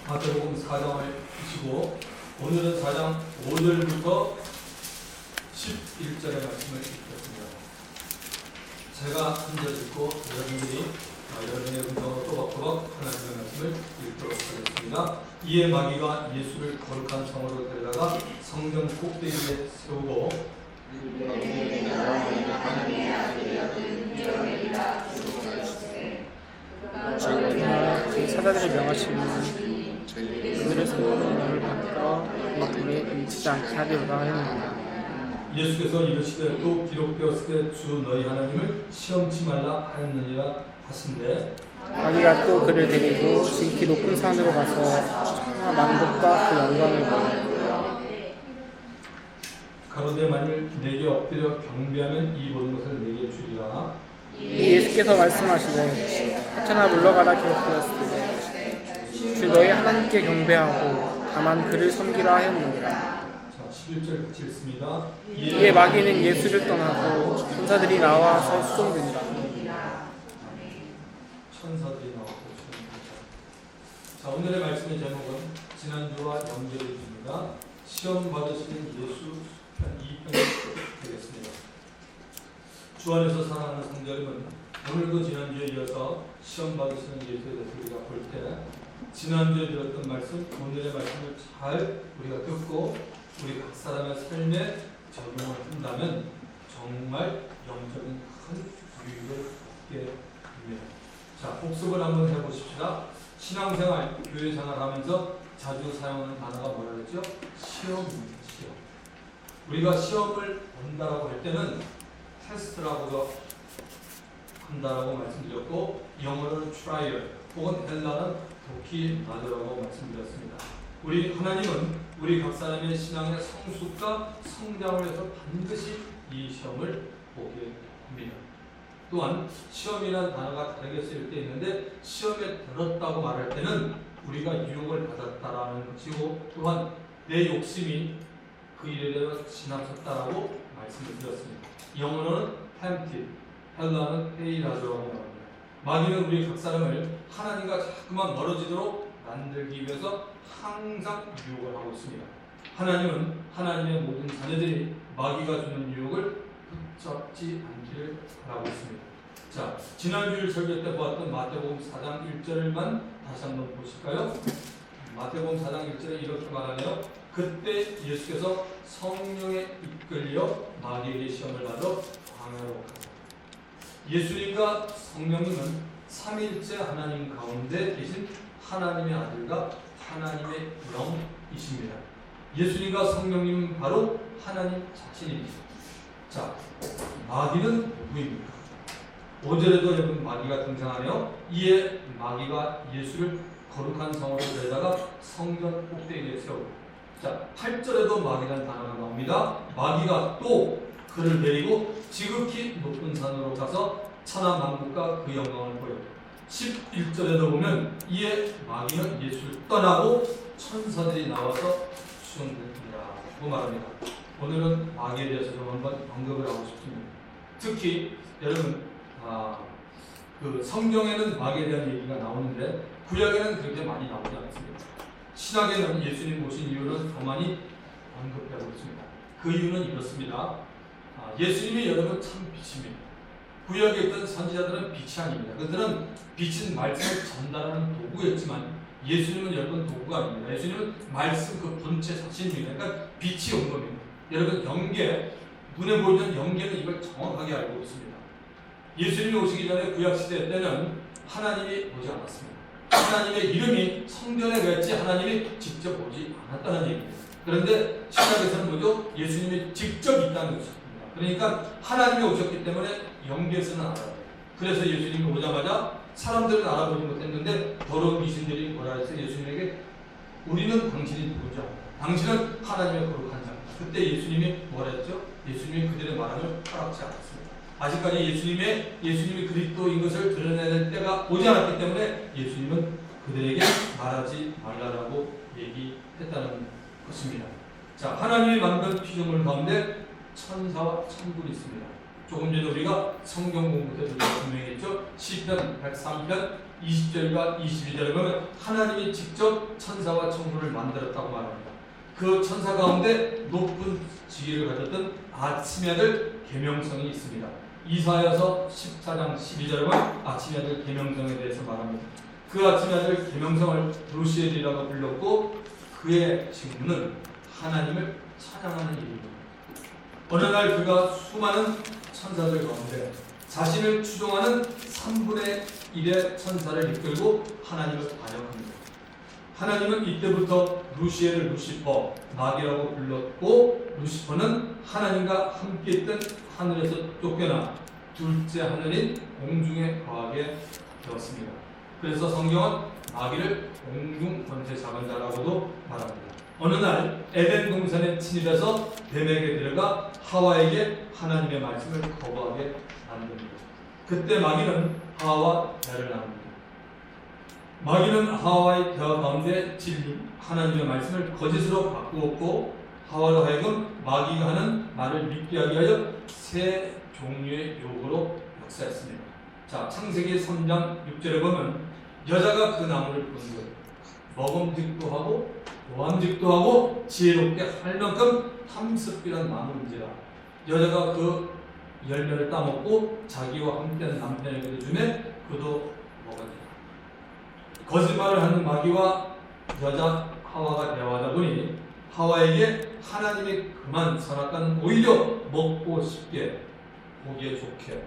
마태복음 4장을 보시고 오늘은 4장 5절부터 11절의 말씀을 읽겠습니다. 제가 한 절 읽고 여러분들이 여러분의 음성으로 또박또박 하나님의 말씀을 읽도록 하겠습니다. 이에 마귀가 예수를 거룩한 성으로 데려다가 성전 꼭대기에 세우고 그러나 그 사자들이 명하시니 그들의 손을 바꿔 이 돌에 미치지 않게 하리로다 하였느니라. 예수께서 이르시되 또 기록되었으되 주 너희 하나님을 시험치 말라 하였느니라 하신대 마귀가 또 그를 데리고 지극히 높은 산으로 가서 천하 만국과 그 영광을 보여 가로되 만일 내게 엎드려 경배하면 이 모든 것을 내게 주리라. 예수께서 말씀하시되 하찮아 물러가라 기록되었으되 주 너희 하나님께 경배하고 다만 그를 섬기라 하였느니라. 자, 11절 같이 읽습니다. 이에 마귀는 예수를 떠나고 천사들이 나와서 수종되니라. 천사들이 나왔고 자, 오늘의 말씀의 제목은 지난주와 연결해 줍니다. 시험 받으시는 예수 편 2편이 되겠습니다. 주 안에서 사랑하는 성도 여러분, 오늘도 지난주에 이어서 시험 받으시는 예수에 대해서 우리가 볼 때 지난주에 들었던 말씀, 오늘의 말씀을 잘 우리가 듣고 우리 각 사람의 삶에 적용을 한다면 정말 영적인 큰 유익을 얻게 됩니다. 자, 복습을 한번 해보십시다. 신앙생활, 교회생활 하면서 자주 사용하는 단어가 뭐라 그랬죠? 시험입니다. 시험. 우리가 시험을 본다라고 할 때는 테스트라고 한다라고 말씀드렸고 영어로는 trial 혹은 헬라는 도키마드라고 말씀드렸습니다. 우리 하나님은 우리 각 사람의 신앙의 성숙과 성장을 위해서 반드시 이 시험을 보게 합니다. 또한 시험이라는 단어가 다르게 쓰일 때 있는데 시험에 들었다고 말할 때는 우리가 유혹을 받았다라는 것이고 또한 내 욕심이 그 일에 대해 지나쳤다라고 말씀을 드렸습니다. 영어로는 tempted, 헬라는 페이라조라고 말합니다. 마귀는 우리 각 사람을 하나님과 자꾸만 멀어지도록 만들기 위해서 항상 유혹을 하고 있습니다. 하나님은 하나님의 모든 자녀들이 마귀가 주는 유혹을 붙잡지 않기를 바라고 있습니다. 자, 지난주일 설교 때 보았던 마태복음 4장 1절만 다시 한번 보실까요? 마태복음 4장 1절에 이렇게 말하네요. 그때 예수께서 성령에 이끌려 마귀에게 시험을 받아 광야로 가사. 예수님과 성령님은 삼위일체 하나님 가운데 계신 하나님의 아들과 하나님의 영이십니다. 예수님과 성령님은 바로 하나님 자신입니다. 자, 마귀는 누구입니까? 5절에도 여러분 마귀가 등장하네요. 이에 마귀가 예수를 거룩한 성으로 데려다가 성전 꼭대기에 세우고 자, 8절에도 마귀라는 단어가 나옵니다. 마귀가 또 그를 데리고 지극히 높은 산으로 가서 천하 만국과 그 영광을 보여 11절에도 보면 이에 마귀는 예수를 떠나고 천사들이 나와서 수용되니라 고 말합니다. 오늘은 마귀에 대해서 좀 한번 언급을 하고 싶습니다. 특히 여러분 그 성경에는 마귀에 대한 얘기가 나오는데 구약에는 그렇게 많이 나오지 않습니다. 신약에는 예수님 모신 이유는 더 많이 언급되고 있습니다. 그 이유는 이렇습니다. 예수님이 여러분 참 빛입니다. 구약에 있던 선지자들은 빛이 아닙니다. 그들은 빛은 말씀을 전달하는 도구였지만 예수님은 여러분 도구가 아닙니다. 예수님은 말씀 그 본체 자신입니다. 그러니까 빛이 온 겁니다. 여러분 영계, 눈에 보이는 영계는 이걸 정확하게 알고 있습니다. 예수님이 오시기 전에 구약시대 때는 하나님이 오지 않았습니다. 하나님의 이름이 성전에 냈지 하나님이 직접 오지 않았다는 얘기입니다. 그런데 신약에서는 뭐죠? 예수님이 직접 있다는 것입니다. 그러니까 하나님이 오셨기 때문에 영계에서는 알아요. 그래서 예수님이 오자마자 사람들은 알아보지 못했는데 더러운 귀신들이 뭐라 했어요? 예수님에게 우리는 당신이 누구지? 당신은 하나님의 거룩한 자. 그때 예수님이 뭐라 했죠? 예수님이 그들의 말함을 허락지 않았습니다. 아직까지 예수님이 그리스도인 것을 드러내는 때가 오지 않았기 때문에 예수님은 그들에게 말하지 말라라고 얘기했다는 것입니다. 자, 하나님이 만든 피조물 가운데 천사와 천군이 있습니다. 조금 전에 우리가 성경 공부 때 분명히 했죠. 시편 103편 20절과 22절에 보면 하나님이 직접 천사와 천군을 만들었다고 말합니다. 그 천사 가운데 높은 지위를 가졌던 아침의 아들 계명성이 있습니다. 이사야서 14장 12절에 보면 아침의 아들 계명성에 대해서 말합니다. 그 아침의 아들 계명성을 루시엘이라고 불렀고 그의 직무는 하나님을 찬양하는 일입니다. 어느 날 그가 수많은 천사들 가운데 자신을 추종하는 3분의 1의 천사를 이끌고 하나님을 반역합니다. 하나님은 이때부터 루시엘을 루시퍼, 마귀라고 불렀고 루시퍼는 하나님과 함께 있던 하늘에서 쫓겨나 둘째 하늘인 공중에 거하게 되었습니다. 그래서 성경은 마귀를 공중 권세 잡은 자라고도 말합니다. 어느 날 에덴 동산에 침입해서 뱀에게 들어가 하와에게 하나님의 말씀을 거부하게 만듭니다. 그때 마귀는 하와와 대화를 나눕니다. 마귀는 하와의 대화 가운데 진리 하나님의 말씀을 거짓으로 바꾸었고 하와로 하여금 마귀가 하는 말을 믿게 하게 하여 세 종류의 욕으로 역사했습니다. 자, 창세기 3장 6절에 보면 여자가 그 나무를 본즉 먹음직도 하고 보암직도 하고 지혜롭게 할 만큼 탐습이란 나무인지라 여자가 그 열매를 따먹고 자기와 함께한 남편에게 주매 그도 먹으니라. 거짓말을 하는 마귀와 여자 하와가 대화하다 보니 하와에게 하나님이 그만 선악과는 오히려 먹고 싶게 보기에 좋게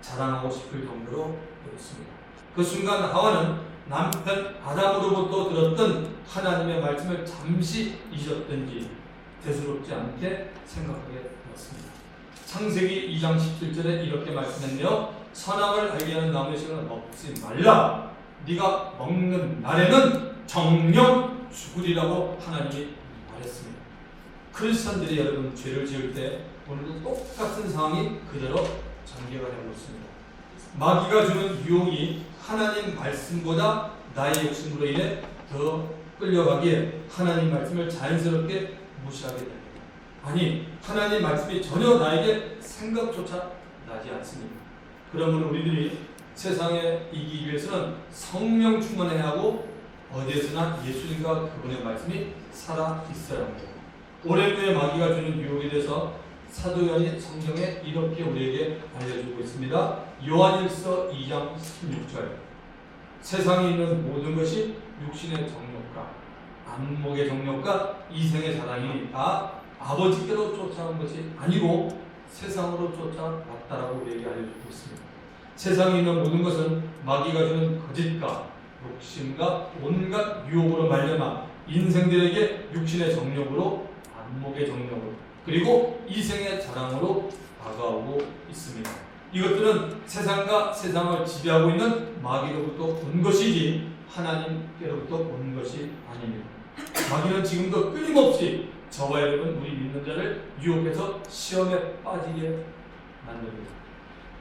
자랑하고 싶을 정도로 되었습니다. 그 순간 하와는 남편 아담으로부터 들었던 하나님의 말씀을 잠시 잊었던지 대수롭지 않게 생각하게 되었습니다. 창세기 2장 17절에 이렇게 말씀했네요. 선악을 알게 하는 나무의 실은 먹지 말라. 네가 먹는 날에는 정령 죽으리라고 하나님이 말했습니다. 크리스천들이 여러분 죄를 지을 때 오늘도 똑같은 상황이 그대로 전개가 되고 있습니다. 마귀가 주는 유혹이 하나님 말씀보다 나의 욕심으로 인해 더 끌려가기에 하나님 말씀을 자연스럽게 무시하게 됩니다. 아니, 하나님 말씀이 전혀 나에게 생각조차 나지 않습니다. 그러므로 우리들이 세상에 이기기 위해서는 성령 충만해야 하고 어디에서나 예수님과 그분의 말씀이 살아 있어야 합니다. 오랜 후에 마귀가 주는 유혹에 대해서 사도 요한이 성경에 이렇게 우리에게 알려주고 있습니다. 요한일서 2장 16절 세상에 있는 모든 것이 육신의 정욕과 안목의 정욕과 이생의 자랑이 다 아버지께로 쫓아온 것이 아니고 세상으로 쫓아왔다라고 우리에게 알려주고 있습니다. 세상에 있는 모든 것은 마귀가 주는 거짓과 욕심과 온갖 유혹으로 말려나 인생들에게 육신의 정욕으로 안목의 정욕으로 그리고 이생의 자랑으로 다가오고 있습니다. 이것들은 세상과 세상을 지배하고 있는 마귀로부터 온 것이지 하나님께로부터 온 것이 아닙니다. 마귀는 지금도 끊임없이 저와 여러분 우리 믿는 자를 유혹해서 시험에 빠지게 만듭니다.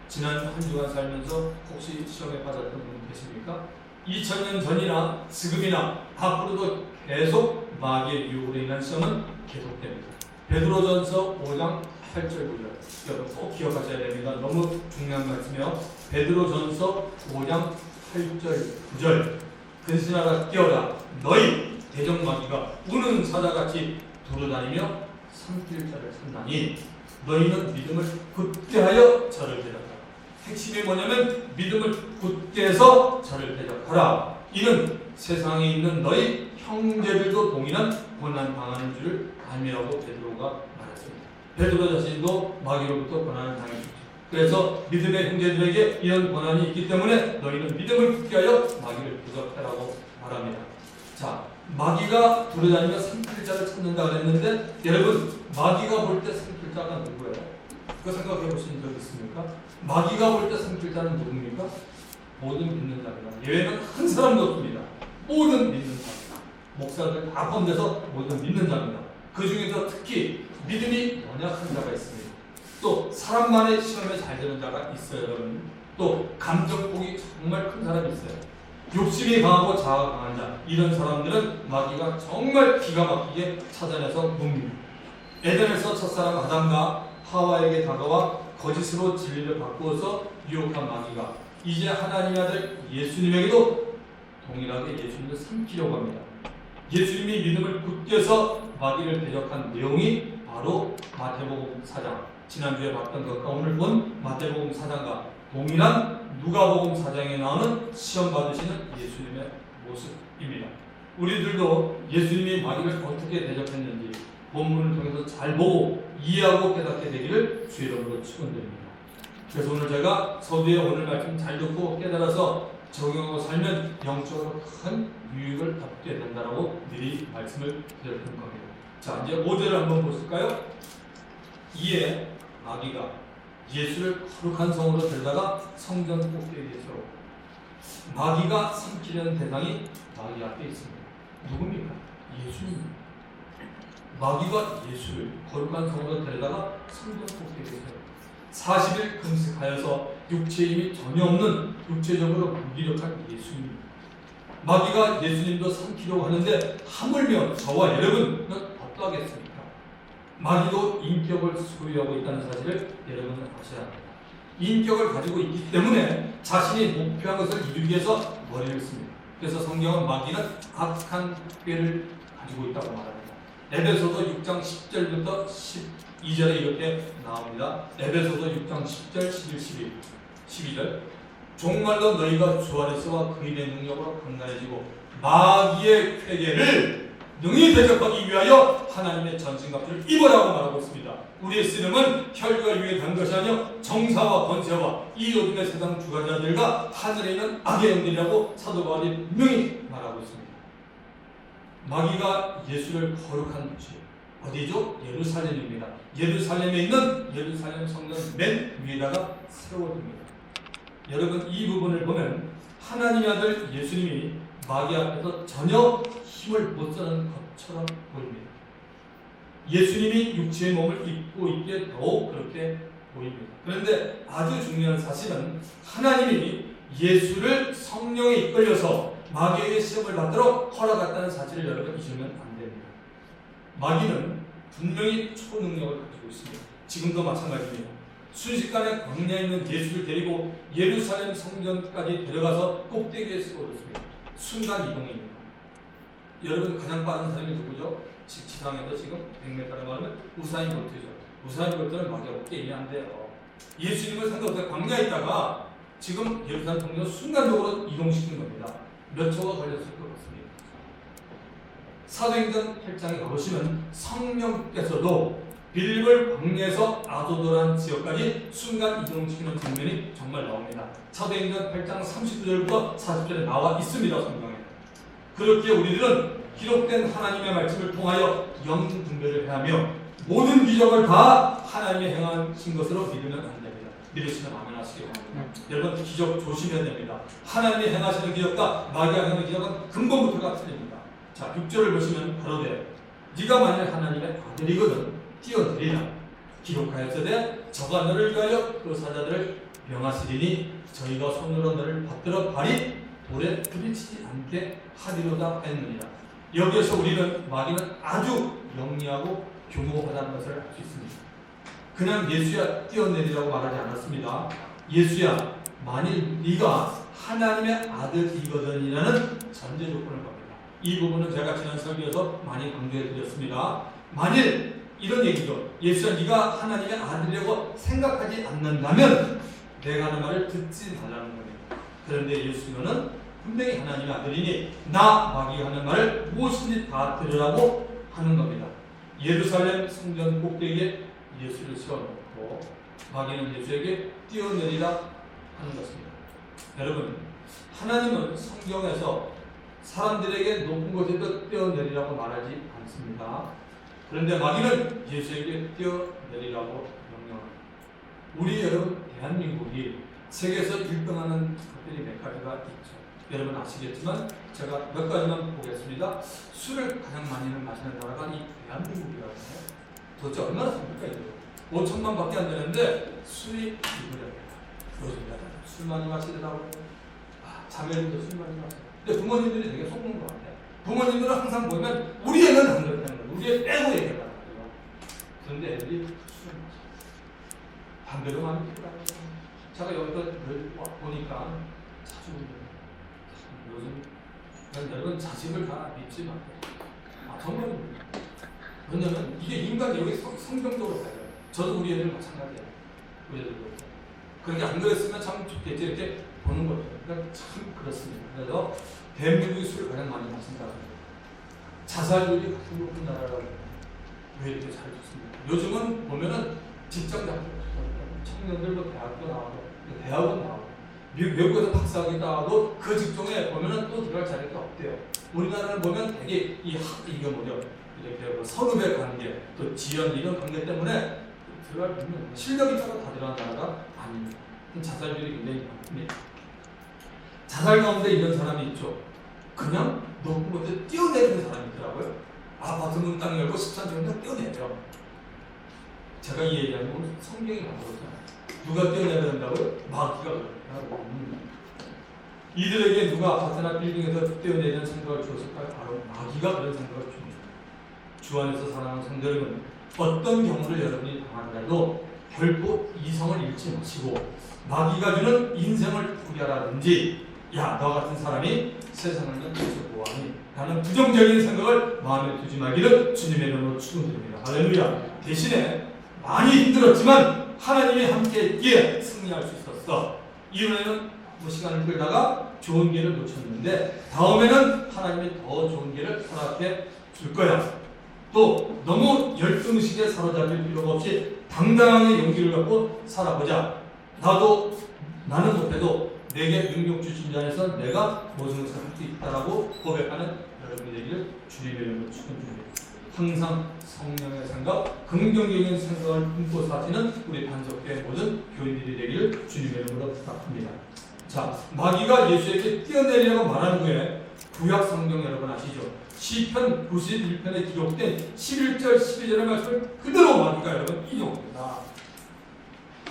지난 한 주간 살면서 혹시 시험에 빠졌던 분 계십니까? 2000년 전이나 지금이나 앞으로도 계속 마귀의 유혹으로 인한 시험은 계속됩니다. 베드로전서 5장 8절 9절 여러분 꼭 기억하셔야 됩니다. 너무 중요한 말씀이요. 베드로전서 5장 8절 9절 근신하라 뛰어라 너희 대적마귀가 우는 사자같이 두루다니며 삼킬 자를 찾나니 너희는 믿음을 굳게 하여 저를 대적하라. 핵심이 뭐냐면 믿음을 굳게 해서 저를 대적하라. 이는 세상에 있는 너희 형제들도 동일한 고난 당하는 줄을 알미라고 베드로가 말했습니다. 베드로 자신도 마귀로부터 고난을 당했습니다. 그래서 믿음의 형제들에게 이런 고난이 있기 때문에 너희는 믿음을 굳게 하여 마귀를 대적하라고 말합니다. 자, 마귀가 돌아다니며 삼킬자를 찾는다 그랬는데 여러분 마귀가 볼 때 삼킬자가 누구예요? 그거 생각해 보신 적 있습니까? 마귀가 볼 때 삼킬자는 누굽니까? 모든 믿는 자입니다. 예외는 한 사람도 없습니다. 모든 믿는 자입니다. 목사들 다 포함돼서 모든 믿는 자입니다. 그 중에서 특히 믿음이 연약한 자가 있습니다. 또 사람만의 시험에 잘 되는 자가 있어요. 여러분. 또 감정폭이 정말 큰 사람이 있어요. 욕심이 강하고 자아가 강한 자 이런 사람들은 마귀가 정말 기가 막히게 찾아내서 묵니다. 에덴에서 첫사람 아담과 하와에게 다가와 거짓으로 진리를 바꾸어서 유혹한 마귀가 이제 하나님의 아들 예수님에게도 동일하게 예수님을 삼키려고 합니다. 예수님이 믿음을 굳게 해서 마귀를 대적한 내용이 바로 마태복음 4장, 지난주에 봤던 것과 오늘 본 마태복음 4장과 동일한 누가복음 4장에 나오는 시험 받으시는 예수님의 모습입니다. 우리들도 예수님이 마귀를 어떻게 대적했는지 본문을 통해서 잘 보고 이해하고 깨닫게 되기를 주의 이름으로 축원드립니다. 그래서 오늘 제가 서두에 오늘 말씀 잘 듣고 깨달아서 적용하고 살면 영적으로 큰 유익을 얻게 된다라고 미리 말씀을 드렸던 겁니다. 자, 이제 5절을 한번 보실까요? 이에 마귀가 예수를 거룩한 성으로 데려다가 성전 꼭대기에 세워. 마귀가 삼키려는 대상이 마귀 앞에 있습니다. 누굽니까? 예수님입니다. 마귀가 예수를 거룩한 성으로 데려다가 성전 꼭대기에 세워 40일 금식하여서 육체의 힘이 전혀 없는 육체적으로 무기력한 예수님. 마귀가 예수님도 삼키려고 하는데 하물며 저와 여러분은 어떠하겠습니까? 마귀도 인격을 소유하고 있다는 사실을 여러분은 아셔야 합니다. 인격을 가지고 있기 때문에 자신이 목표한 것을 이루기 위해서 머리를 씁니다. 그래서 성경은 마귀는 악한 꾀를 가지고 있다고 말합니다. 에베소서 6장 10절부터 12절에 이렇게 나옵니다. 에베소서 6장 10절, 11, 12절. 종말로 너희가 주 안에서와 그인의 능력으로 강건해지고 마귀의 쾌계를 능히 대적하기 위하여 하나님의 전신갑주를 입으라고 말하고 있습니다. 우리의 씨름은 혈과 육에 단 것이 아니요 정사와 권세와 이 어둠의 세상 주관자들과 하늘에 있는 악의 영들이라고 사도 바울이 분명히 말하고 있습니다. 마귀가 예수를 거룩한 곳이 어디죠? 예루살렘입니다. 예루살렘에 있는 예루살렘 성전 맨 위에다가 세워둡니다. 여러분 이 부분을 보면 하나님의 아들 예수님이 마귀 앞에서 전혀 힘을 못 쓰는 것처럼 보입니다. 예수님이 육체의 몸을 입고 있기에 더욱 그렇게 보입니다. 그런데 아주 중요한 사실은 하나님이 예수를 성령에 이끌려서 마귀에게 시험을 받도록 허락했다는 사실을 여러분 잊으면 안 됩니다. 마귀는 분명히 초능력을 가지고 있습니다. 지금도 마찬가지입니다. 순식간에 광야에 있는 예수를 데리고 예루살렘 성전까지 데려가서 꼭대기에 세워뒀습니다. 순간 이동입니다. 여러분 가장 빠른 사람이 누구죠? 지상에서 지금 100m를 가면 우사인 볼트죠. 우사인 볼트는 마귀가 게임이 안 돼요. 예수님을 생각보다 광야에 있다가 지금 예루살렘 성전 순간적으로 이동시킨 겁니다. 몇 초가 걸렸을 것 같습니다. 사도행전 8장에 가보시면 성령께서도 빌립을 광야에서 아도도란 지역까지 순간 이동시키는 장면이 정말 나옵니다. 사도행전 8장 39절부터 40절에 나와 있습니다. 성경에. 그렇게 우리들은 기록된 하나님의 말씀을 통하여 영적 분별을 해하며 모든 기적을 다 하나님이 행하신 것으로 믿으면 안 됩니다. 믿으시면 아멘 하시기 바랍니다. 여러분 기적 조심해야 됩니다. 하나님이 행하시는 기적과 마귀가 행하는 기적은 근본부터가 틀립니다. 자 6절을 보시면 바로되 네가 만일 하나님의 아들이거든 뛰어내리라. 기록하였으되 저가 너를 위하여 그 사자들을 명하시리니 저희가 손으로 너를 받들어 발이 돌에 부딪히지 않게 하리로다 했느니라. 여기에서 우리는 마귀는 아주 영리하고 교모하다는 것을 알 수 있습니다. 그냥 예수야 뛰어내리라고 말하지 않았습니다. 예수야 만일 네가 하나님의 아들이거든이라는 전제 조건을 겁니다. 이 부분은 제가 지난 설교에서 많이 강조해 드렸습니다. 만일 이런 얘기죠. 예수야 네가 하나님의 아들이라고 생각하지 않는다면 내가 하는 말을 듣지 말라는 겁니다. 그런데 예수님은 분명히 하나님의 아들이니 나 마귀가 하는 말을 무엇인지 다 들으라고 하는 겁니다. 예루살렘 성전 꼭대기에 예수를 세워놓고 마귀는 예수에게 뛰어내리라 하는 것입니다. 여러분 하나님은 성경에서 사람들에게 높은 곳에도 뛰어내리라고 말하지 않습니다. 그런데 마귀는 예수에게 뛰어내리라고 명령합니다. 우리 여러분 대한민국이 세계에서 1등하는 것들이 몇 가지가 있죠. 여러분 아시겠지만 제가 몇 가지만 보겠습니다. 술을 가장 많이는 마시는 나라가 이 대한민국이라고 해요. 도대체 얼마나 씁니까 이거? 5천만 밖에 안 되는데 술이 이거래요. 그렇습니다. 술 많이 마시더라고요. 자매님도 술 많이 마셔요. 근데 부모님들이 되게 속는 것 같아요. 부모님들은 항상 보면 우리 애는 안 그렇다는 거예요. 우리 애 빼고 얘기하는 거예요. 그런데 애들이 술을 마셔요. 담배도 많이 피우라고요. 제가 여기서 보니까 자주 요즘 여러분 자식을 다 믿지 마세요. 정말입니다. 왜냐면 이게 인간 여기 성경적으로 봐요. 저도 우리 애들 마찬가지야. 우리 애들도. 그렇게 안 그랬으면 참 좋겠지 이렇게 보는 거예요. 그러니까 참 그렇습니다. 그래서 대한민국이 술을 가장 많이 마신다고 해요. 자살률이 가장 높은 나라라고 해요. 왜 이렇게 잘 좋습니다. 요즘은 보면은 직장 잡고 청년들도 대학교 나와도 대학원 나와도 외국에서 박사학위 나와도 그 직종에 보면은 또 들어갈 자리가 없대요. 우리나라는 보면 되게 이게 뭐죠? 이렇게 선후배 관계, 또 지연 이런 관계 때문에 들어갈 분은 실력이 있다고 다 들어간 나라가 아닙니다. 자살률이 굉장히 많습니다. 자살 가운데 이런 사람이 있죠. 그냥 높은 곳에 뛰어내리는 사람이 있더라고요. 아파트 문 딱 열고 13층에서 뛰어내려. 제가 이 얘기하는 건 성경이 나오거든요. 누가 뛰어내려야 된다고요? 마귀가 그렇다고. 이들에게 누가 아파트나 빌딩에서 뛰어내리는 생각을 주었을까요? 바로 마귀가 그런 생각을 줍니다. 주 안에서 사랑하는 성도 여러분, 어떤 경우를 여러분이 당하더라도 결코 이성을 잃지 마시고 마귀가 주는 인생을 포기하라든지 야, 너 같은 사람이 세상을 위해서 뭐하니? 라는 부정적인 생각을 마음에 두지 말기를 주님의 이름으로 축원드립니다. 할렐루야. 대신에 많이 힘들었지만 하나님이 함께 있기에 승리할 수 있었어. 이번에는 시간을 끌다가 좋은 기회를 놓쳤는데 다음에는 하나님이 더 좋은 기회를 허락해 줄 거야. 또 너무 열등식에 사로잡힐 필요가 없이 당당하게 용기를 갖고 살아보자. 나는 못해도 내게 능력 주신 자에서 내가 모든 것을 할 수 있다라고 고백하는 여러분이 되기를 주님의 이름으로 축원드립니다. 항상 성령의 생각, 긍정적인 생각을 품고 사시는 우리 반석교회 모든 교인들이 되기를 주님의 이름으로 부탁합니다. 자, 마귀가 예수에게 뛰어내리라고 말한 후에 구약 성경 여러분 아시죠? 시편 91편에 기록된 11절 12절의 말씀을 그대로 마귀가 여러분 인용합니다.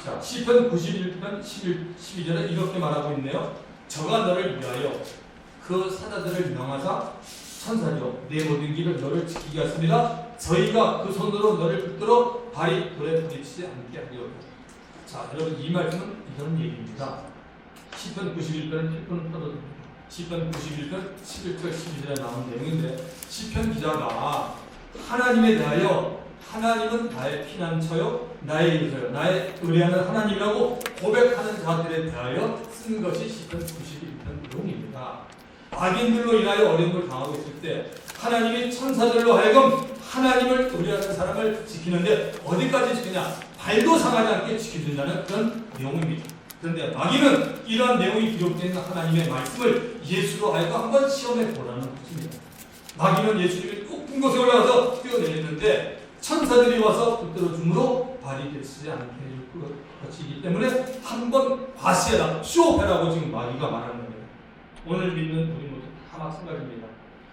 자, 시편 91편 12절에 이렇게 말하고 있네요. 저가 너를 위하여 그 사자들을 명하사 천사죠. 내 모든 길을 너를 지키게 하습니다. 저희가 그 손으로 너를 붙들어 발이 돌에 부딪히지 않게 하리로다. 자, 여러분 이 말씀은 이런 얘기입니다. 시편 91편은 1분 펴도 시편 91편 11절 12절에 나온 내용인데 시편 기자가 하나님에 대하여 하나님은 나의 피난처요 나의 요새요 나의 의뢰하는 하나님이라고 고백하는 자들에 대하여 쓴 것이 시편 91편 내용입니다. 악인들로 인하여 어려움을 당하고 있을 때 하나님이 천사들로 하여금 하나님을 의뢰하는 사람을 지키는데 어디까지 지키냐? 발도 상하지 않게 지켜준다는 그런 내용입니다. 그런데 마귀는 이러한 내용이 기록되어 있는 하나님의 말씀을 예수로 하여금 한번 시험해 보라는 것입니다. 마귀는 예수님이 높은 곳에 올라가서 뛰어내리는데 천사들이 와서 붙들어 줌으로 발이 되지 않게 해줄 것이기 때문에 한번 과시해라, 쇼해라고 지금 마귀가 말하는 겁니다. 오늘 믿는 우리 모두 다 마찬가지입니다.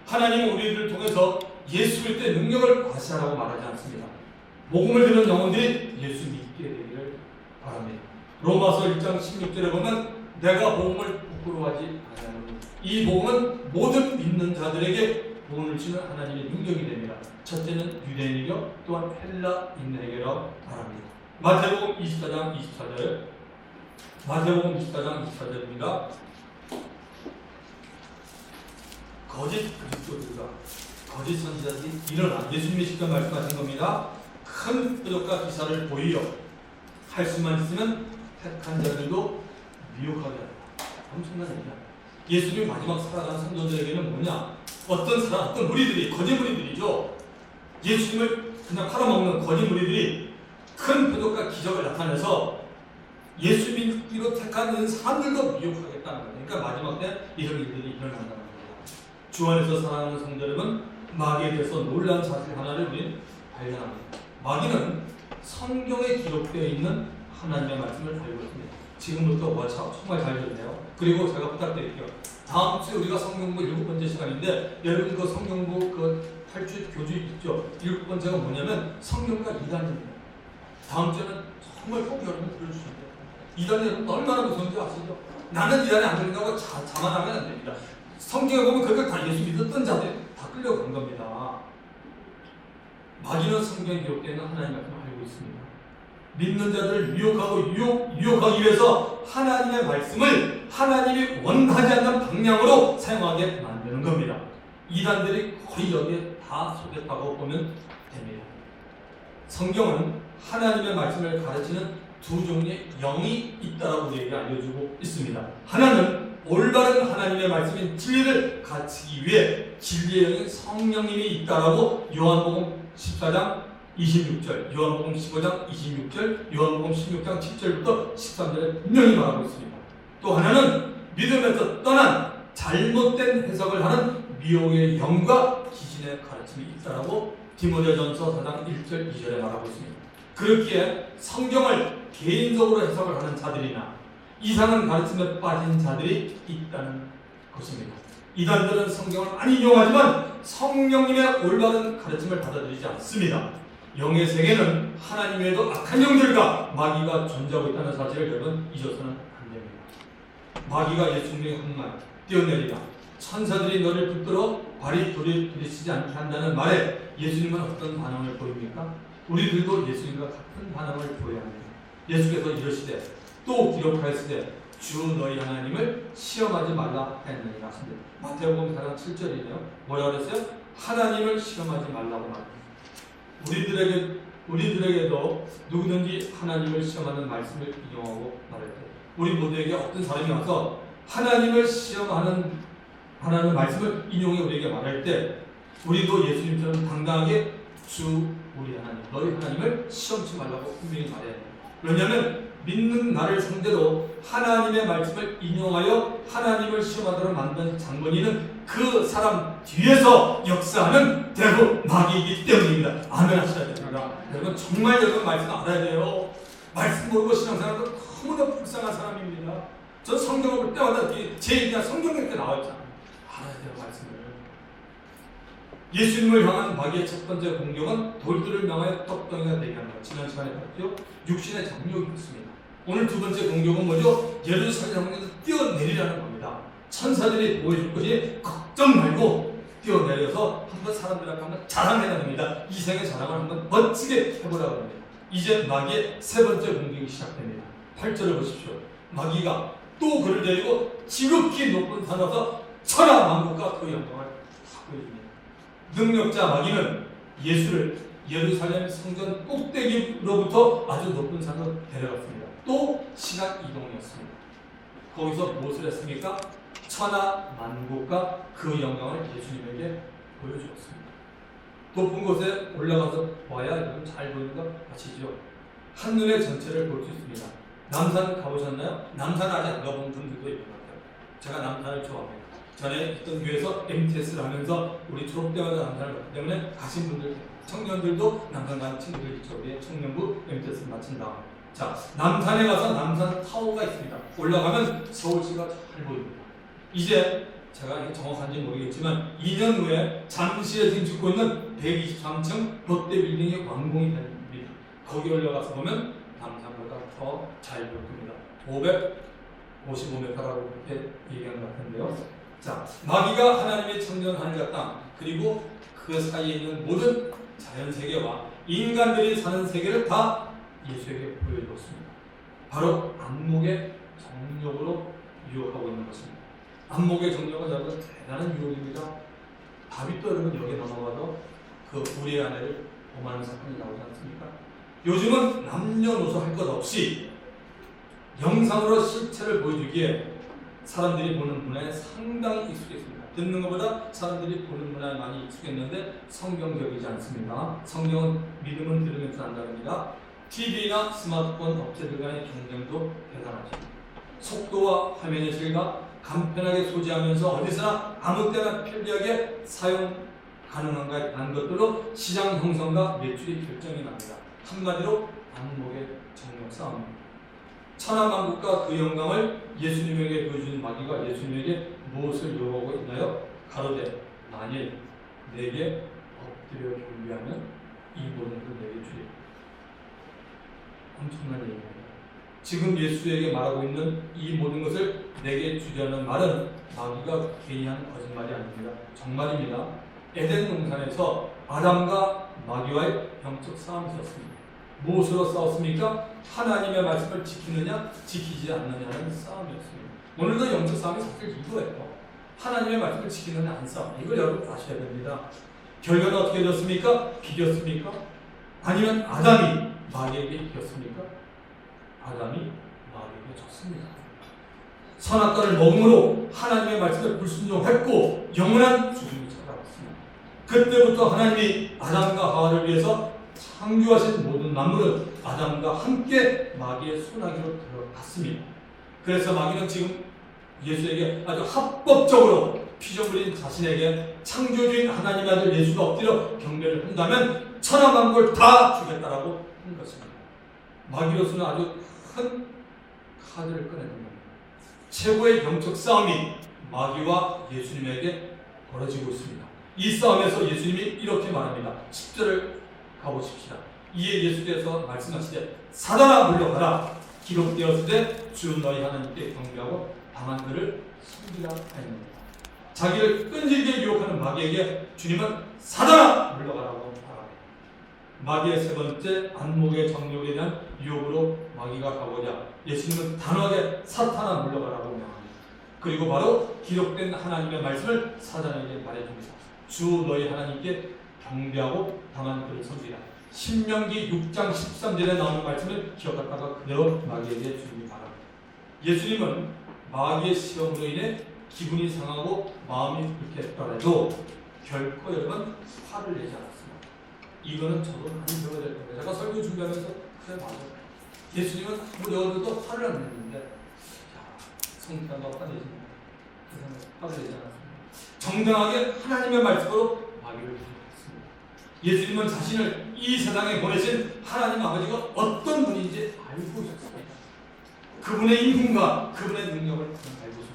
하나님은 우리를 통해서 예수 믿을 때 능력을 과시하라고 말하지 않습니다. 복음을 듣는 영혼들이 예수 믿게 되기를 바랍니다. 로마서 1장 16절에 보면 내가 복음을 부끄러워하지 않으니 이 복음은 모든 믿는 자들에게 구원을 주는 하나님의 능력이 됩니다. 첫째는 유대인이요 또한 헬라인에게로 말합니다. 마태복음 24장 24절 마태복음 24장 24절입니다. 거짓 그리스도들과 거짓 선지자들이 일어나 예수님이 직접 말씀하신 겁니다. 큰 표적과 기사를 보이려 할 수만 있으면 택한 자들도 미혹하게 한다. 엄청난 얘기야. 예수님이 마지막 살아가는 성도들에게는 뭐냐? 어떤 무리들이 거짓 무리들이죠. 예수님을 그냥 팔아먹는 거짓 무리들이 큰 표적과 기적을 나타내서 예수 믿기로 택한 사람들도 미혹하겠다는 거예요. 그러니까 마지막 때 이런 일들이 일어난다는 거예요. 주 안에서 사랑하는 성도 여러분, 마귀에 대해서 놀라운 사실 하나를 우리는 발견합니다. 마귀는 성경에 기록되어 있는 하나님의 말씀을 알고 있습니다. 지금부터 정말 잘 들으세요. 그리고 제가 부탁드릴게요. 다음 주에 우리가 성경부 7번째 시간인데 여러분 그 성경부 그 8주 교주 있죠? 7번째가 뭐냐면 성경과 이단입니다. 다음 주에는 정말 꼭 여러분 들어주시면 돼요. 이단이 여러분 얼마나 무서운지 아시죠? 나는 이단에 안 들린다고 자만하면 안 됩니다. 성경에 보면 그걸 다 예수 믿었던 자들이 다 끌려간 겁니다. 마귀는 성경에 기록되는 하나님 말씀을 알고 있습니다. 믿는 자들을 유혹하기 위해서 하나님의 말씀을 하나님이 원하지 않는 방향으로 사용하게 만드는 겁니다. 이단들이 거의 여기에 다 속했다고 보면 됩니다. 성경은 하나님의 말씀을 가르치는 두 종류의 영이 있다라고 우리에게 알려주고 있습니다. 하나는 올바른 하나님의 말씀인 진리를 가르치기 위해 진리의 영인 성령님이 있다라고 요한복음 14장 26절, 요한복음 15장 26절, 요한복음 16장 10절부터 13절에 분명히 말하고 있습니다. 또 하나는 믿음에서 떠난 잘못된 해석을 하는 미혹의 영과 귀신의 가르침이 있다라고 디모데전서 4장 1절 2절에 말하고 있습니다. 그렇기에 성경을 개인적으로 해석을 하는 자들이나 이상한 가르침에 빠진 자들이 있다는 것입니다. 이단들은 성경을 많이 이용하지만 성령님의 올바른 가르침을 받아들이지 않습니다. 영의 세계는 하나님 외에도 악한 영들과 마귀가 존재하고 있다는 사실을 여러분 잊어서는 안 됩니다. 마귀가 예수님의 흑말 뛰어내리라, 천사들이 너를 붙들어 발이 부딪히지 않게 한다는 말에 예수님은 어떤 반응을 보입니까? 우리들도 예수님과 같은 반응을 보여야 합니다. 예수께서 이러시되 또 기록하였으되 주 너희 하나님을 시험하지 말라 했느니라 하신대. 마태복음 4장 7절이네요. 뭐라 그랬어요? 하나님을 시험하지 말라고 말합니다. 우리들에게도 누구든지 하나님을 시험하는 말씀을 인용하고 말할 때 우리 모두에게 어떤 사람이 와서 하나님을 시험하는 말씀을 인용해 우리에게 말할 때 우리도 예수님처럼 당당하게 주 우리 하나님 너희 하나님을 시험치 말라고 분명히 말해야 해요. 왜냐하면 믿는 나를 상대로 하나님의 말씀을 인용하여 하나님을 시험하도록 만든 장본인은 그 사람 뒤에서 역사하는 대부 마귀이기 때문입니다. 아멘 하셔야 됩니다. 여러분 정말 여러분 말씀 알아야 돼요. 말씀 모르고 신앙생활도 너무나 불쌍한 사람입니다. 저 성경을 볼 때마다 제 얘기가 성경에 나와있잖아요. 알아야 돼요 말씀을. 예수님을 향한 마귀의 첫 번째 공격은 돌들을 명하여 떡덩이가 되게 하는 것. 지난 시간에 봤죠? 육신의 정욕이 있습니다. 오늘 두 번째 공격은 뭐죠? 예루살렘 성전에서 뛰어내리라는 겁니다. 천사들이 보여줄 것이 걱정 말고 뛰어내려서 한번 사람들 앞에 한번 자랑해야 됩니다. 이생의 자랑을 한번 멋지게 해보라고 합니다. 이제 마귀의 세 번째 공격이 시작됩니다. 8절을 보십시오. 마귀가 또 그를 데리고 지극히 높은 산에서 천하 만국과 그 영광을 다 보여줍니다. 능력자 마귀는 예수를 예루살렘 성전 꼭대기로부터 아주 높은 산으로 데려갔습니다. 또 시간 이동이었습니다. 거기서 무엇을 했습니까? 천하 만국과 그 영광을 예수님에게 보여주었습니다. 높은 곳에 올라가서 봐야 여러분 잘 보이는 거 아시죠? 한눈에 전체를 볼 수 있습니다. 남산 가보셨나요? 남산 아직 안 가본 분들도 있는 것 같아요. 제가 남산을 좋아합니다. 전에 있던 교회에서 MTS를 하면서 우리 졸업 때마다 남산을 갔기 때문에 가신 분들, 청년들도 남산 가는 친구들 있죠. 우리 청년부 MTS를 마친 다음. 자, 남산에 가서 남산 타워가 있습니다. 올라가면 서울시가 잘 보입니다. 이제 제가 정확한지 모르겠지만 2년 후에 잠시에 지금 짓고 있는 123층 롯데빌딩이 완공이 됩니다. 거기 올라가서 보면 남산보다 더 잘 보입니다. 555m라고 그렇게 얘기한 것 같은데요. 자, 마귀가 하나님의 창조한 하늘과 땅 그리고 그 사이에 있는 모든 자연세계와 인간들이 사는 세계를 다 예수에게 보여주었습니다. 바로 안목의 정욕으로 유혹하고 있는 것입니다. 안목의 정욕은 여러분 대단한 유혹입니다. 다윗도 여러분 여기에 넘어가서 그 우리의 아내를 범하는 사건이 나오지 않습니까? 요즘은 남녀노소 할 것 없이 영상으로 실체를 보여주기에 사람들이 보는 문화에 상당히 익숙했습니다. 듣는 것보다 사람들이 보는 문화에 많이 익숙했는데 성경적이지 않습니다. 성경은 믿음은 들으면서 한다입니다. TV나 스마트폰 업체들 간의 경쟁도 대단하죠. 속도와 화면의 질감, 간편하게 소지하면서 어디서나 아무 때나 편리하게 사용 가능한가에 대한 것들로 시장 형성과 매출이 결정이 납니다. 한마디로 안목의 정력 싸움입니다. 천하만국과 그 영광을 예수님에게 보여주는 마귀가 예수님에게 무엇을 요구하고 있나요? 가로되 만일 내게 엎드려 경배하면 이 모든 것을 내게 주리라. 엄청난 얘기입니다. 지금 예수에게 말하고 있는 이 모든 것을 내게 주려는 말은 마귀가 괜히 한 거짓말이 아닙니다. 정말입니다. 에덴 동산에서 아담과 마귀와의 영적 싸움이 있었습니다. 무엇으로 싸웠습니까? 하나님의 말씀을 지키느냐 지키지 않느냐는 싸움이었습니다. 오늘도 영적 싸움이 사실 이거예요. 하나님의 말씀을 지키느냐 안 싸움. 이걸 여러분 아셔야 됩니다. 결과는 어떻게 됐습니까? 비겼습니까? 아니면 아담이 마귀에게 이겼습니까? 아담이 마귀에게 졌습니다. 선악과를 먹음으로 하나님의 말씀을 불순종했고 영원한 죽음이 찾아왔습니다. 그때부터 하나님이 아담과 하와를 위해서 창조하신 모든 만물은 아담과 함께 마귀의 소나기로 들어갔습니다. 그래서 마귀는 지금 예수에게 아주 합법적으로 피조물인 자신에게 창조주인 하나님의 아들 예수가 엎드려 경배를 한다면 천하 만물 다 주겠다라고 한 것입니다. 마귀로서는 아주 큰 카드를 꺼내는 겁니다. 최고의 영적 싸움이 마귀와 예수님에게 벌어지고 있습니다. 이 싸움에서 예수님이 이렇게 말합니다. 10절을 가보십시다. 이에 예수께서 말씀하시되 사단아 물러가라. 기록되었을 때 주 너희 하나님께 경배하고 다만 그를 섬기라 하였느니라. 자기를 끈질기게 유혹하는 마귀에게 주님은 사단아 물러가라고 말합니다. 마귀의 세 번째 안목의 정욕에 대한 유혹으로 마귀가 가보자 예수님은 단호하게 사탄아 물러가라고 명합니다. 그리고 바로 기록된 하나님의 말씀을 사단에게 말해줍니다. 주 너희 하나님께 경배하고 다만 그를 섬기라. 신명기 6장 13절에 나오는 말씀을 기억하다가 그대로 마귀에게 주님이 말합니다. 예수님은 마귀의 시험으로 인해 기분이 상하고 마음이 불쾌했더라도 결코 여러분 화를 내지 않았습니다. 이거는 저도 많이 배워야 될 겁니다. 제가 설교 준비하면서 그래 맞아. 예수님은 아무리 어려도 화를 안 내는데 성탄과 화내지 화를 내지 않았습니다. 정당하게 하나님의 말씀으로 마귀를 부르셨습니다. 예수님은 자신을 이 세상에 보내신 하나님 아버지가 어떤 분인지 알고 있었습니다. 그분의 인품과 그분의 능력을 알고 있었습니다.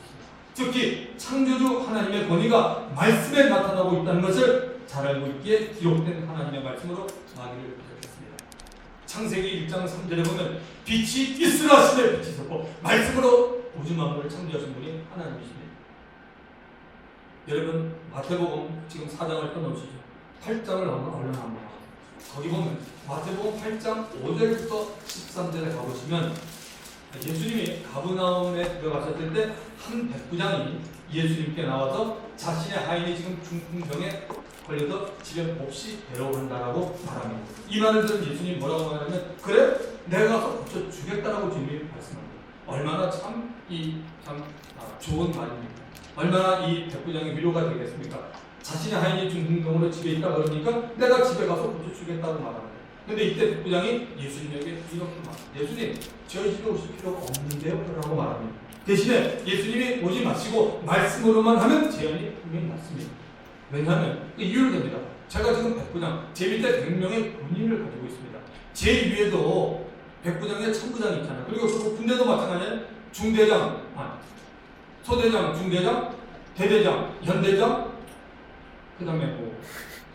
특히 창조주 하나님의 권위가 말씀에 나타나고 있다는 것을 잘 알고 있기에 기록된 하나님의 말씀으로 마귀를 부르셨습니다. 창세기 1장 3절에 보면 빛이 있으라 하시되 빛이 있었고 말씀으로 우주 만물을 창조하신 분이 하나님이십니다. 여러분 마태복음 지금 4장을 떠놓으시죠. 8장을 얼른 한번 거기 보면 마태복음 8장 5절부터 13절에 가보시면 예수님이 가브나움에 들어가셨을 때 한 백부장이 예수님께 나와서 자신의 하인이 지금 중풍병에 걸려서 집에 몹시 괴로워한다라고 말합니다. 이 말을 들은 예수님이 뭐라고 말하냐면 그래? 내가 가서 고쳐 주겠다라고 주님이 말씀합니다. 얼마나 참 좋은 말입니다. 얼마나 이 백부장의 위로가 되겠습니까? 자신의 하인이 중풍병으로 집에 있다 그러니까 내가 집에 가서 고쳐주겠다고 말합니다. 근데 이때 백부장이 예수님에게 이렇게 말합니다. 예수님 저희 집에 오실 필요가 없는데요? 라고 말합니다. 대신에 예수님이 오지 마시고 말씀으로만 하면 제한이 분명히 났습니다. 왜냐하면 이유를 됩니다. 제가 지금 백부장 제 밑에 100명의 군인을 가지고 있습니다. 제 위에도 백부장의 천부장이 있잖아요. 그리고 그 군대도 마찬가지예요. 중대장, 소대장, 중대장, 대대장, 연대장, 그 다음에 뭐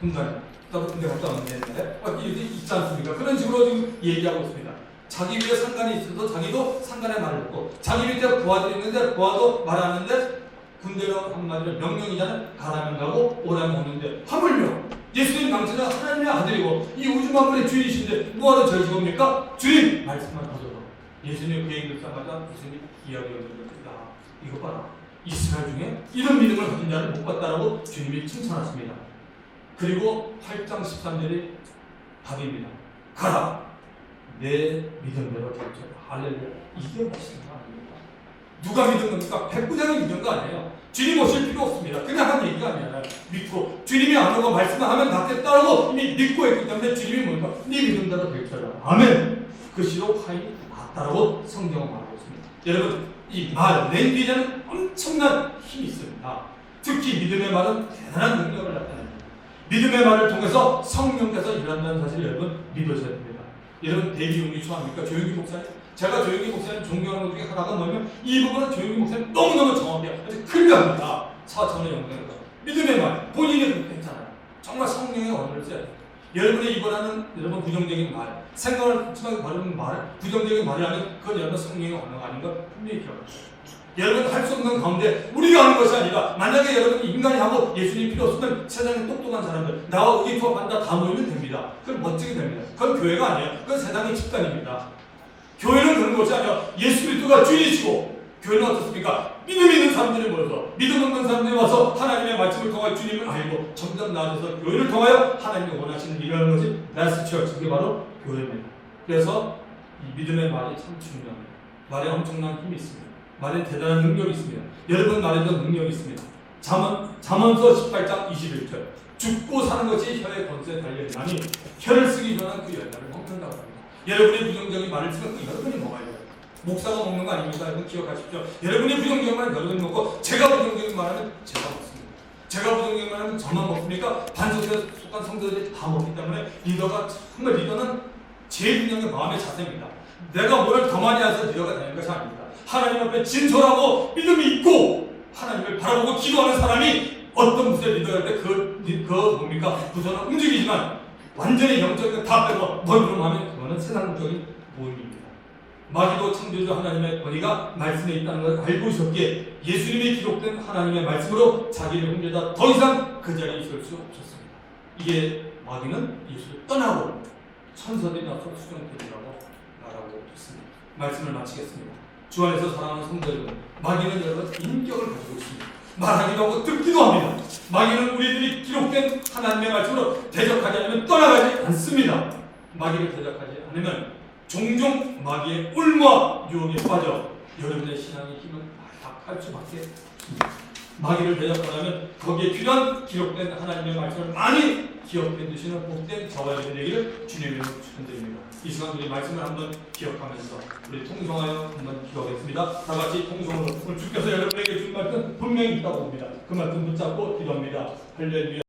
군단, 나도 군대 갔다 왔는데 이게 있지 않습니까? 그런 식으로 지금 얘기하고 있습니다. 자기 위에 상관이 있어도 자기도 상관에 말을 듣고 자기 밑에 부하들이 있는데 부하도 말하는데 군대로 한마디로 명령이잖아요. 가라면 가고 오라면 오는데 하물며 예수님 당신은 하나님의 아들이고 이 우주 만물의 주인이신데 뭐하러 저희 집입니까? 주님! 말씀만 하셔서 예수님 그 얘기를 듣자마자 예수님 이야기하는 겁니다. 이거 봐라. 이스라엘 중에 이런 믿음을 가진 자를 못 봤다라고 주님이 칭찬하십니다. 그리고 8장 13절이 답입니다. 가라. 내 믿음대로 될지어다. 할렐루야. 이게 멋있는 거 아닙니까? 누가 믿은 겁니까? 백부장이 믿은 거 아니에요. 주님 오실 필요 없습니다. 그냥 한 얘기가 아니라 믿고 주님이 안 오고 말씀을 하면 낫겠다라고 이미 믿고 있기 때문에 주님이 뭔가 네 믿음대로 될지어다. 아멘. 그 시로 하인이 낫다라고 성경은 말하고 있습니다. 여러분 이 말, 랭귀지는 엄청난 힘이 있습니다. 특히 믿음의 말은 대단한 능력을 나타냅니다. 믿음의 말을 통해서 성령께서 일한다는 사실 여러분 믿으셔야 됩니다. 여러분 대기용기 좋아합니까? 조용기 목사님? 제가 조용기 목사님 존경하는 것 중에 하나가 뭐냐면 이 부분은 조용기 목사님 너무너무 정확해요. 아주 클리어합니다. 4천의 영광에서 믿음의 말, 본인이 그렇게 했잖아요. 정말 성령의 언어를 써야 돼요. 여러분이 이번하는 여러분 부정적인 말, 생각을 바르는 말, 부정적인 말을 하면 그건 여러분 성령의 언어가 아닌 걸 분명히 기억하세요. 여러분 할 수 없는 가운데 우리가 하는 것이 아니라 만약에 여러분이 인간이 하고 예수님 필요 없으면 세상에 똑똑한 사람들 나와 의기투합한다 다 모이면 됩니다. 그건 멋지게 됩니다. 그건 교회가 아니에요. 그건 세상의 집단입니다. 교회는 그런 것이 아니라 예수 그리스도가 주인이시고 교회는 어떻습니까? 믿음 있는 사람들이 모여서 믿음 없는 사람들이 와서 하나님의 말씀을 통하여 주님을 알고 점점 나아져서 교회를 통하여 하나님이 원하시는 일을 하는 것이 라스트 처치, 그게 바로 교회입니다. 그래서 이 믿음의 말이 참 중요합니다. 말에 엄청난 힘이 있습니다. 말에 대단한 능력이 있습니다. 여러분 말에도 능력이 있습니다. 잠언서 18장 21절 죽고 사는 것이 혀의 권세에 달려있나니 혀를 쓰기 전에 그 열매를 먹는다고 합니다. 여러분이 부정적인 말을 쓰면 그 여러분이 먹어야 돼요. 목사가 먹는 거 아닙니다. 여러분 기억하십시오. 여러분이 부정적인 말은 여러분이 먹고 제가 부정적인 말하면 제가 먹습니다. 제가 부정적인 말하면 저만 먹습니까? 반석에 속한 성도들이 다 먹기 때문에 리더가 정말 리더는 제일 중요한 게 마음의 자세입니다. 내가 뭘 더 많이 해서 리더가 되는 것이 아닙니다. 하나님 앞에 진솔하고 믿음이 있고 하나님을 바라보고 기도하는 사람이 어떤 부서의 리더가 될 때 뭡니까? 부서는 움직이지만 완전히 영적인 거 다 빼고 넓은 하면 그거는 세상적인 모임입니다. 마귀도 창조주 하나님의 권위가 말씀에 있다는 걸 알고 있었기에 예수님이 기록된 하나님의 말씀으로 자기를 옮겨다 더 이상 그 자리에 있을 수 없었습니다. 이게 마귀는 예수를 떠나고 천사들이 나서 수정되리라고 말하고 있습니다. 말씀을 마치겠습니다. 주 안에서 사랑하는 성도 여러분, 마귀는 여러분 인격을 가지고 있습니다. 말하기도 하고 듣기도 합니다. 마귀는 우리들이 기록된 하나님의 말씀으로 대적하지 않으면 떠나가지 않습니다. 마귀를 대적하지 않으면 종종 마귀의 꿀과 유혹에 빠져 여러분의 신앙의 힘은 약할 수밖에 없습니다. 마귀를 대적하려면 거기에 필요한 기록된 하나님의 말씀을 많이 기억해 두시는 복된 저와 여러분 되기를 주님의 이름으로 축원드립니다. 이 시간 우리 말씀을 한번 기억하면서 우리 통성하여 한번 기도하겠습니다. 다 같이 통성으로 오늘 주께서 여러분에게 준 말씀 분명히 있다고 봅니다. 그 말씀 붙잡고 기도합니다. 할렐루야.